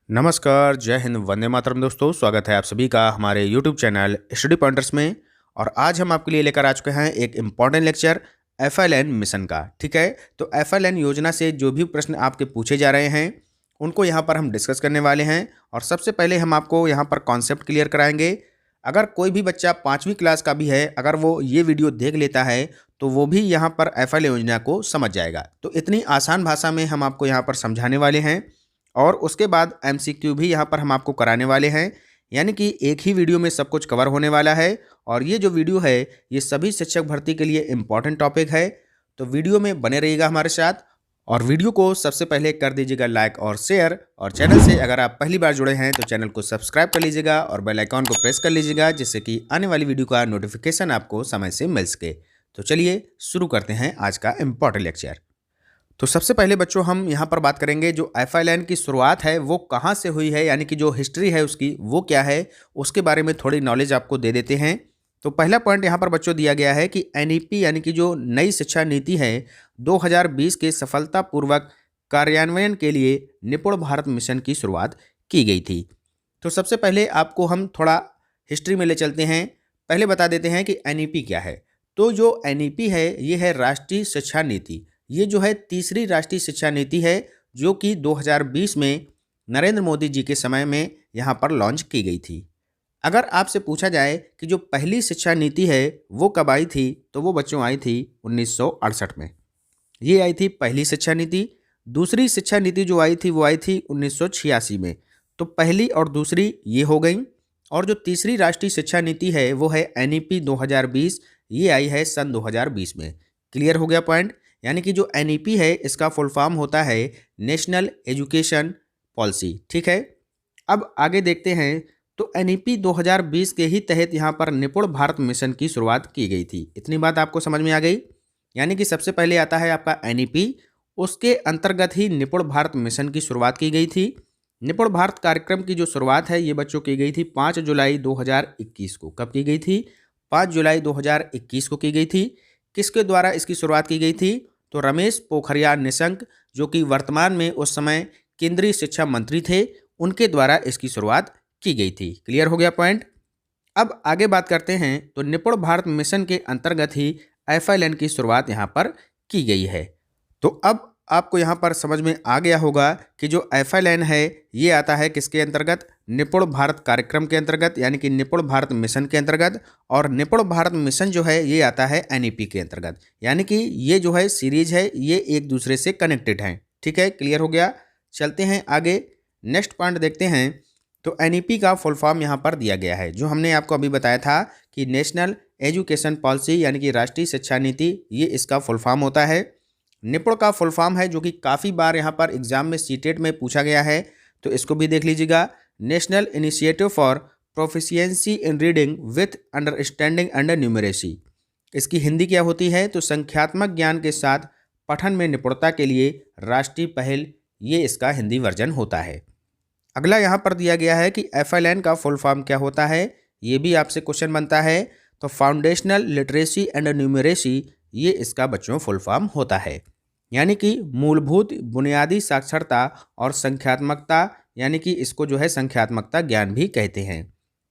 नमस्कार, जय हिंद, वंदे मातरम दोस्तों। स्वागत है आप सभी का हमारे YouTube चैनल स्टडी पॉइंटर्स में। और आज हम आपके लिए लेकर आ चुके हैं एक इम्पॉर्टेंट लेक्चर FLN मिशन का। ठीक है, तो FLN योजना से जो भी प्रश्न आपके पूछे जा रहे हैं उनको यहाँ पर हम डिस्कस करने वाले हैं। और सबसे पहले हम आपको यहाँ पर कॉन्सेप्ट क्लियर कराएंगे। अगर कोई भी बच्चा 5वीं क्लास का भी है, अगर वो ये वीडियो देख लेता है तो वो भी यहाँ पर FLN योजना को समझ जाएगा। तो इतनी आसान भाषा में हम आपको यहाँ पर समझाने वाले हैं और उसके बाद MCQ भी यहाँ पर हम आपको कराने वाले हैं। यानी कि एक ही वीडियो में सब कुछ कवर होने वाला है। और ये जो वीडियो है ये सभी शिक्षक भर्ती के लिए इम्पॉर्टेंट टॉपिक है। तो वीडियो में बने रहिएगा हमारे साथ। और वीडियो को सबसे पहले कर दीजिएगा लाइक और शेयर। और चैनल से अगर आप पहली बार जुड़े हैं तो चैनल को सब्सक्राइब कर लीजिएगा और बेल आइकॉन को प्रेस कर लीजिएगा, जिससे कि आने वाली वीडियो का नोटिफिकेशन आपको समय से मिल सके। तो चलिए शुरू करते हैं आज का इम्पॉर्टेंट लेक्चर। तो सबसे पहले बच्चों हम यहाँ पर बात करेंगे जो FLN की शुरुआत है वो कहाँ से हुई है, यानी कि जो हिस्ट्री है उसकी वो क्या है, उसके बारे में थोड़ी नॉलेज आपको दे देते हैं। तो पहला पॉइंट यहाँ पर बच्चों दिया गया है कि NEP यानी कि जो नई शिक्षा नीति है 2020 के सफलतापूर्वक कार्यान्वयन के लिए निपुण भारत मिशन की शुरुआत की गई थी। तो सबसे पहले आपको हम थोड़ा हिस्ट्री में ले चलते हैं। पहले बता देते हैं कि NEP क्या है। तो जो NEP है ये है राष्ट्रीय शिक्षा नीति। ये जो है तीसरी राष्ट्रीय शिक्षा नीति है जो कि 2020 में नरेंद्र मोदी जी के समय में यहाँ पर लॉन्च की गई थी। अगर आपसे पूछा जाए कि जो पहली शिक्षा नीति है वो कब आई थी, तो वो बच्चों आई थी 1968 में। ये आई थी पहली शिक्षा नीति। दूसरी शिक्षा नीति जो आई थी वो आई थी 1986 में। तो पहली और दूसरी ये हो गई। और जो तीसरी राष्ट्रीय शिक्षा नीति है वो है NEP 2020। ये आई है सन 2020 में। क्लियर हो गया पॉइंट। यानी कि जो NEP है इसका फुल फॉर्म होता है नेशनल एजुकेशन पॉलिसी। ठीक है, अब आगे देखते हैं। तो NEP 2020 के ही तहत यहाँ पर निपुण भारत मिशन की शुरुआत की गई थी। इतनी बात आपको समझ में आ गई। यानी कि सबसे पहले आता है आपका NEP, उसके अंतर्गत ही निपुण भारत मिशन की शुरुआत की गई थी। निपुण भारत कार्यक्रम की जो शुरुआत है ये बच्चों की गई थी 5 जुलाई 2021 को। कब की गई थी? 5 जुलाई 2021 को की गई थी। किसके द्वारा इसकी शुरुआत की गई थी? तो रमेश पोखरियाल निशंक, जो कि वर्तमान में उस समय केंद्रीय शिक्षा मंत्री थे, उनके द्वारा इसकी शुरुआत की गई थी। क्लियर हो गया पॉइंट। अब आगे बात करते हैं। तो निपुण भारत मिशन के अंतर्गत ही FLN की शुरुआत यहाँ पर की गई है। तो अब आपको यहाँ पर समझ में आ गया होगा कि जो FLN है ये आता है किसके अंतर्गत? निपुण भारत कार्यक्रम के अंतर्गत, यानी कि निपुण भारत मिशन के अंतर्गत। और निपुण भारत मिशन जो है ये आता है NEP के अंतर्गत। यानी कि ये जो है सीरीज है ये एक दूसरे से कनेक्टेड हैं। ठीक है, क्लियर हो गया। चलते हैं आगे, नेक्स्ट पॉइंट देखते हैं। तो NEP का फुल फॉर्म यहाँ पर दिया गया है, जो हमने आपको अभी बताया था कि नेशनल एजुकेशन पॉलिसी, यानी कि राष्ट्रीय शिक्षा नीति, ये इसका फुल फॉर्म होता है। निपुण का फुल फॉर्म है जो कि काफ़ी बार यहाँ पर एग्जाम में सीटेट में पूछा गया है, तो इसको भी देख लीजिएगा। National initiative for proficiency in reading with understanding under numeracy. इसकी हिंदी क्या होती है? तो संख्यात्मक ज्ञान के साथ पठन में निपुणता के लिए राष्ट्रीय पहल, ये इसका हिंदी वर्जन होता है। अगला यहाँ पर दिया गया है कि FLN का फुल फॉर्म क्या होता है, ये भी आपसे क्वेश्चन बनता है। तो फाउंडेशनल लिटरेसी एंड न्यूमरेसी, ये इसका बच्चों फुल फॉर्म होता है। यानी कि मूलभूत बुनियादी साक्षरता और संख्यात्मकता, यानी कि इसको जो है संख्यात्मकता ज्ञान भी कहते हैं।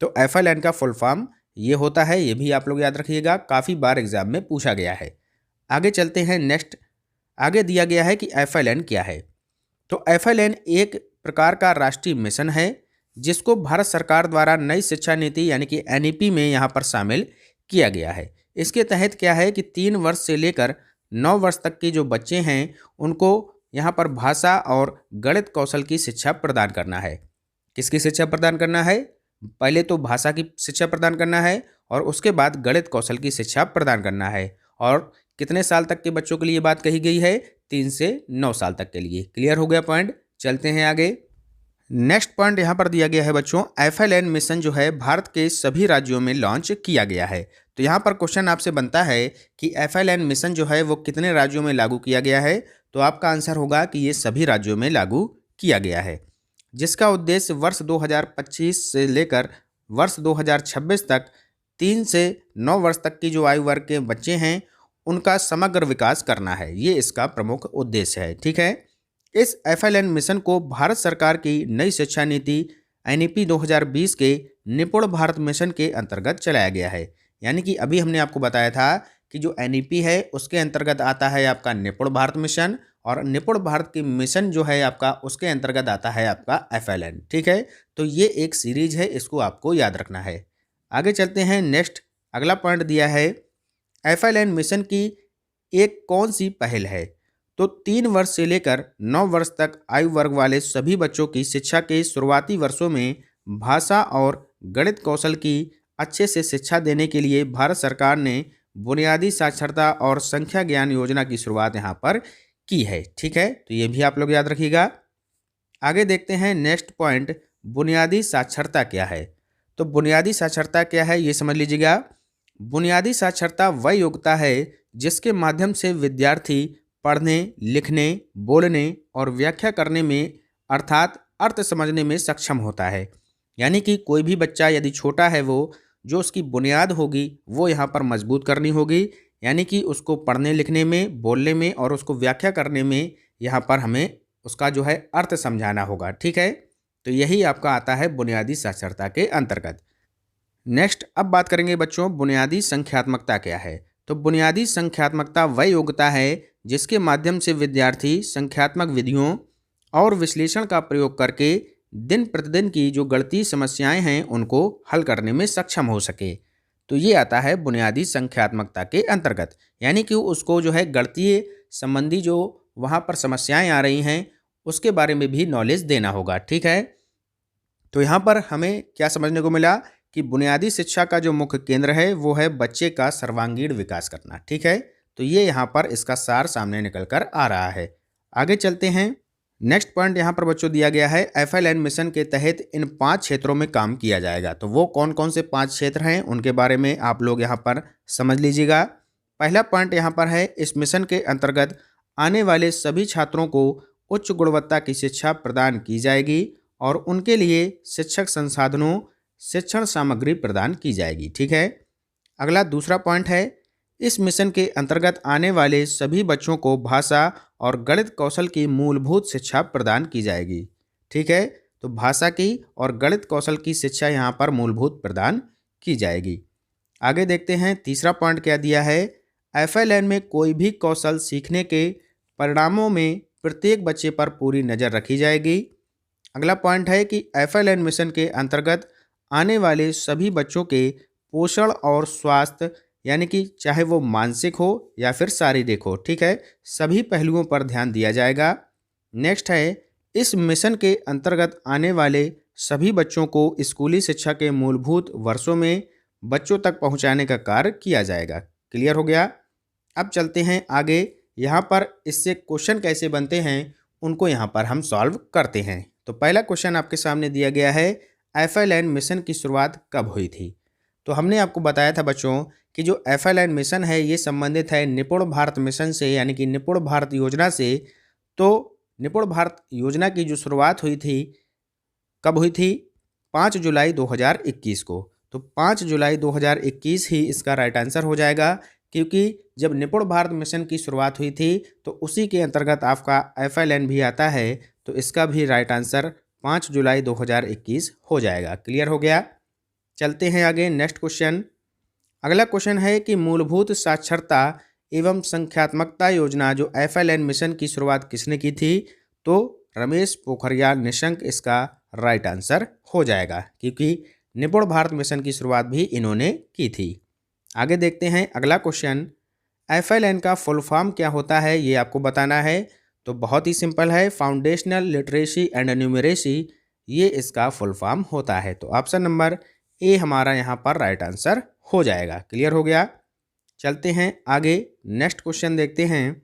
तो FLN का फुल फॉर्म ये होता है, ये भी आप लोग याद रखिएगा, काफ़ी बार एग्जाम में पूछा गया है। आगे चलते हैं नेक्स्ट। आगे दिया गया है कि FLN क्या है। तो FLN एक प्रकार का राष्ट्रीय मिशन है जिसको भारत सरकार द्वारा नई शिक्षा नीति यानी कि NEP में यहाँ पर शामिल किया गया है। इसके तहत क्या है कि 3 वर्ष से लेकर 9 वर्ष तक के जो बच्चे हैं उनको यहाँ पर भाषा और गणित कौशल की शिक्षा प्रदान करना है। किसकी शिक्षा प्रदान करना है? पहले तो भाषा की शिक्षा प्रदान करना है और उसके बाद गणित कौशल की शिक्षा प्रदान करना है। और कितने साल तक के बच्चों के लिए बात कही गई है? 3 से 9 साल तक के लिए। क्लियर हो गया पॉइंट। चलते हैं आगे। नेक्स्ट पॉइंट यहाँ पर दिया गया है बच्चों, FLN मिशन जो है भारत के सभी राज्यों में लॉन्च किया गया है। तो यहाँ पर क्वेश्चन आपसे बनता है कि FLN मिशन जो है वो कितने राज्यों में लागू किया गया है? तो आपका आंसर होगा कि ये सभी राज्यों में लागू किया गया है, जिसका उद्देश्य वर्ष 2025 से लेकर वर्ष 2026 तक 3 से 9 वर्ष तक की जो आयु वर्ग के बच्चे हैं उनका समग्र विकास करना है। ये इसका प्रमुख उद्देश्य है। ठीक है, इस एफएलएन मिशन को भारत सरकार की नई शिक्षा नीति एनईपी 2020 के निपुण भारत मिशन के अंतर्गत चलाया गया है। यानी कि अभी हमने आपको बताया था कि जो एनईपी है उसके अंतर्गत आता है आपका निपुण भारत मिशन, और निपुण भारत की मिशन जो है आपका उसके अंतर्गत आता है आपका एफएलएन। ठीक है, तो ये एक सीरीज है, इसको आपको याद रखना है। आगे चलते हैं। नेक्स्ट अगला पॉइंट दिया है, एफएलएन मिशन की एक कौन सी पहल है? तो 3 वर्ष से लेकर 9 वर्ष तक आयु वर्ग वाले सभी बच्चों की शिक्षा के शुरुआती वर्षों में भाषा और गणित कौशल की अच्छे से शिक्षा देने के लिए भारत सरकार ने बुनियादी साक्षरता और संख्या ज्ञान योजना की शुरुआत यहाँ पर की है। ठीक है, तो ये भी आप लोग याद रखिएगा। आगे देखते हैं नेक्स्ट पॉइंट, बुनियादी साक्षरता क्या है? तो बुनियादी साक्षरता क्या है ये समझ लीजिएगा। बुनियादी साक्षरता वह योग्यता है जिसके माध्यम से विद्यार्थी पढ़ने, लिखने, बोलने और व्याख्या करने में अर्थात अर्थ समझने में सक्षम होता है। यानी कि कोई भी बच्चा यदि छोटा है, वो जो उसकी बुनियाद होगी वो यहाँ पर मजबूत करनी होगी। यानी कि उसको पढ़ने लिखने में, बोलने में और उसको व्याख्या करने में यहाँ पर हमें उसका जो है अर्थ समझाना होगा। ठीक है, तो यही आपका आता है बुनियादी साक्षरता के अंतर्गत। नेक्स्ट अब बात करेंगे बच्चों, बुनियादी संख्यात्मकता क्या है? तो बुनियादी संख्यात्मकता वह योग्यता है जिसके माध्यम से विद्यार्थी संख्यात्मक विधियों और विश्लेषण का प्रयोग करके दिन प्रतिदिन की जो गणितीय समस्याएं हैं उनको हल करने में सक्षम हो सके। तो ये आता है बुनियादी संख्यात्मकता के अंतर्गत। यानी कि उसको जो है गणितीय संबंधी जो वहाँ पर समस्याएं आ रही हैं उसके बारे में भी नॉलेज देना होगा। ठीक है, तो यहाँ पर हमें क्या समझने को मिला कि बुनियादी शिक्षा का जो मुख्य केंद्र है वो है बच्चे का सर्वांगीण विकास करना। ठीक है, तो ये यहाँ पर इसका सार सामने निकल कर आ रहा है। आगे चलते हैं। नेक्स्ट पॉइंट यहाँ पर बच्चों दिया गया है, एफएलएन मिशन के तहत इन 5 क्षेत्रों में काम किया जाएगा। तो वो कौन कौन से 5 क्षेत्र हैं उनके बारे में आप लोग यहाँ पर समझ लीजिएगा। पहला पॉइंट यहाँ पर है, इस मिशन के अंतर्गत आने वाले सभी छात्रों को उच्च गुणवत्ता की शिक्षा प्रदान की जाएगी और उनके लिए शिक्षक संसाधनों, शिक्षण सामग्री प्रदान की जाएगी। ठीक है, अगला दूसरा पॉइंट है, इस मिशन के अंतर्गत आने वाले सभी बच्चों को भाषा और गणित कौशल की मूलभूत शिक्षा प्रदान की जाएगी। ठीक है, तो भाषा की और गणित कौशल की शिक्षा यहाँ पर मूलभूत प्रदान की जाएगी। आगे देखते हैं तीसरा पॉइंट क्या दिया है, एफएलएन में कोई भी कौशल सीखने के परिणामों में प्रत्येक बच्चे पर पूरी नज़र रखी जाएगी। अगला पॉइंट है कि एफएलएन मिशन के अंतर्गत आने वाले सभी बच्चों के पोषण और स्वास्थ्य, यानी कि चाहे वो मानसिक हो या फिर शारीरिक हो, ठीक है, सभी पहलुओं पर ध्यान दिया जाएगा। नेक्स्ट है, इस मिशन के अंतर्गत आने वाले सभी बच्चों को स्कूली शिक्षा के मूलभूत वर्षों में बच्चों तक पहुंचाने का कार्य किया जाएगा। क्लियर हो गया। अब चलते हैं आगे। यहाँ पर इससे क्वेश्चन कैसे बनते हैं उनको यहाँ पर हम सॉल्व करते हैं। तो पहला क्वेश्चन आपके सामने दिया गया है, एफएलएन मिशन की शुरुआत कब हुई थी? तो हमने आपको बताया था बच्चों कि जो एफएलएन मिशन है ये संबंधित है निपुण भारत मिशन से, यानी कि निपुण भारत योजना से। तो निपुण भारत योजना की जो शुरुआत हुई थी कब हुई थी? 5 जुलाई 2021 को। तो 5 जुलाई 2021 ही इसका राइट आंसर हो जाएगा, क्योंकि जब निपुण भारत मिशन की शुरुआत हुई थी तो उसी के अंतर्गत आपका एफएलएन भी आता है। तो इसका भी राइट आंसर 5 जुलाई 2021 हो जाएगा। क्लियर हो गया। चलते हैं आगे नेक्स्ट क्वेश्चन। अगला क्वेश्चन है कि मूलभूत साक्षरता एवं संख्यात्मकता योजना जो एफएलएन मिशन की शुरुआत किसने की थी? तो रमेश पोखरियाल निशंक इसका राइट आंसर हो जाएगा, क्योंकि निपुण भारत मिशन की शुरुआत भी इन्होंने की थी। आगे देखते हैं अगला क्वेश्चन, एफएलएन का फुल फॉर्म क्या होता है ये आपको बताना है। तो बहुत ही सिंपल है, फाउंडेशनल लिटरेसी एंड न्यूमरेसी, ये इसका फुल फॉर्म होता है। तो ऑप्शन नंबर ए हमारा यहाँ पर राइट आंसर हो जाएगा। क्लियर हो गया। चलते हैं आगे नेक्स्ट क्वेश्चन देखते हैं,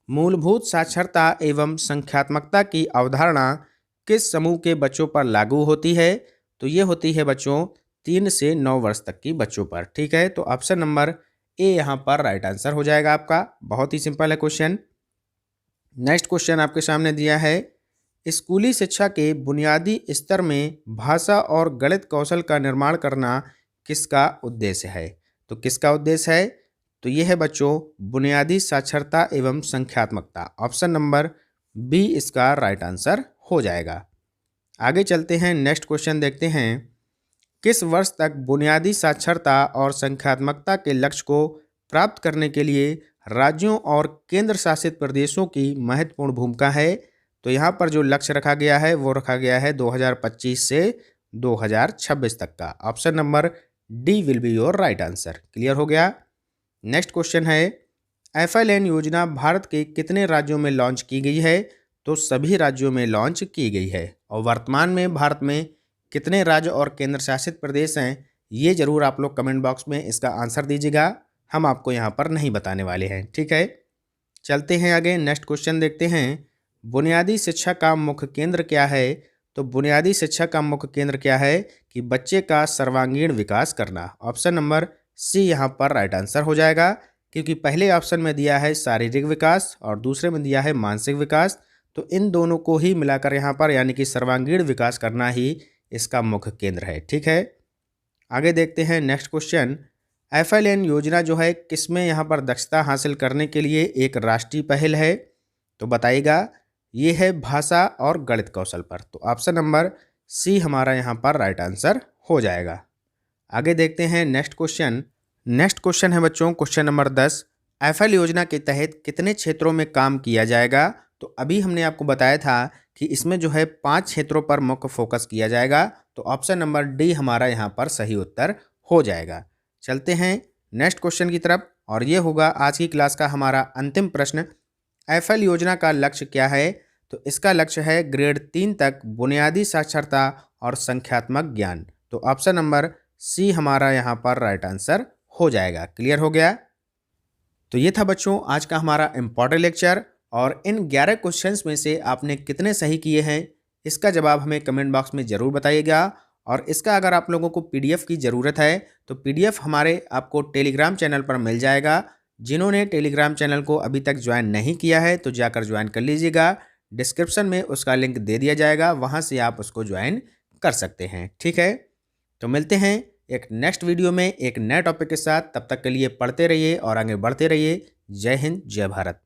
मूलभूत साक्षरता एवं संख्यात्मकता की अवधारणा किस समूह के बच्चों पर लागू होती है? तो ये होती है बच्चों 3 से 9 वर्ष तक की बच्चों पर। ठीक है, तो ऑप्शन नंबर ए यहाँ पर राइट आंसर हो जाएगा आपका। बहुत ही सिंपल है क्वेश्चन। नेक्स्ट क्वेश्चन आपके सामने दिया है, स्कूली शिक्षा के बुनियादी स्तर में भाषा और गणित कौशल का निर्माण करना किसका उद्देश्य है? तो किसका उद्देश्य है? तो यह है बच्चों बुनियादी साक्षरता एवं संख्यात्मकता। ऑप्शन नंबर बी इसका राइट आंसर हो जाएगा। आगे चलते हैं, नेक्स्ट क्वेश्चन देखते हैं। किस वर्ष तक बुनियादी साक्षरता और संख्यात्मकता के लक्ष्य को प्राप्त करने के लिए राज्यों और केंद्र शासित प्रदेशों की महत्वपूर्ण भूमिका है? तो यहाँ पर जो लक्ष्य रखा गया है वो रखा गया है 2025 से 2026 तक का। Option number D will be your right answer. Clear हो गया। नेक्स्ट क्वेश्चन है, FLN योजना भारत के कितने राज्यों में लॉन्च की गई है? तो सभी राज्यों में लॉन्च की गई है। और वर्तमान में भारत में कितने राज्य और केंद्र शासित प्रदेश हैं, ये जरूर आप लोग कमेंट बॉक्स में इसका आंसर दीजिएगा। हम आपको यहाँ पर नहीं बताने वाले हैं, ठीक है। चलते हैं आगे, नेक्स्ट क्वेश्चन देखते हैं। बुनियादी शिक्षा का मुख्य केंद्र क्या है? तो बुनियादी शिक्षा का मुख्य केंद्र क्या है कि बच्चे का सर्वांगीण विकास करना। ऑप्शन नंबर सी यहाँ पर राइट आंसर हो जाएगा, क्योंकि पहले ऑप्शन में दिया है शारीरिक विकास और दूसरे में दिया है मानसिक विकास। तो इन दोनों को ही मिलाकर यहाँ पर यानी कि सर्वांगीण विकास करना ही इसका मुख्य केंद्र है, ठीक है। आगे देखते हैं नेक्स्ट क्वेश्चन। FLN योजना जो है किसमें यहाँ पर दक्षता हासिल करने के लिए एक राष्ट्रीय पहल है? तो बताइएगा। ये है भाषा और गणित कौशल पर। तो ऑप्शन नंबर सी हमारा यहाँ पर राइट आंसर हो जाएगा। आगे देखते हैं नेक्स्ट क्वेश्चन। नेक्स्ट क्वेश्चन है बच्चों क्वेश्चन नंबर 10। FL योजना के तहत कितने क्षेत्रों में काम किया जाएगा? तो अभी हमने आपको बताया था कि इसमें जो है 5 क्षेत्रों पर मुख्य फोकस किया जाएगा। तो ऑप्शन नंबर डी हमारा यहाँ पर सही उत्तर हो जाएगा। चलते हैं नेक्स्ट क्वेश्चन की तरफ, और ये होगा आज की क्लास का हमारा अंतिम प्रश्न। FL योजना का लक्ष्य क्या है? तो इसका लक्ष्य है ग्रेड 3 तक बुनियादी साक्षरता और संख्यात्मक ज्ञान। तो ऑप्शन नंबर सी हमारा यहाँ पर राइट आंसर हो जाएगा। क्लियर हो गया। तो ये था बच्चों आज का हमारा इम्पॉर्टेंट लेक्चर, और इन 11 क्वेश्चंस में से आपने कितने सही किए हैं इसका जवाब हमें कमेंट बॉक्स में ज़रूर बताइएगा। और इसका अगर आप लोगों को PDF की ज़रूरत है तो PDF हमारे आपको टेलीग्राम चैनल पर मिल जाएगा। जिन्होंने टेलीग्राम चैनल को अभी तक ज्वाइन नहीं किया है तो जाकर ज्वाइन कर लीजिएगा। डिस्क्रिप्शन में उसका लिंक दे दिया जाएगा, वहाँ से आप उसको ज्वाइन कर सकते हैं, ठीक है। तो मिलते हैं एक नेक्स्ट वीडियो में एक नए टॉपिक के साथ। तब तक के लिए पढ़ते रहिए और आगे बढ़ते रहिए। जय हिंद, जय भारत।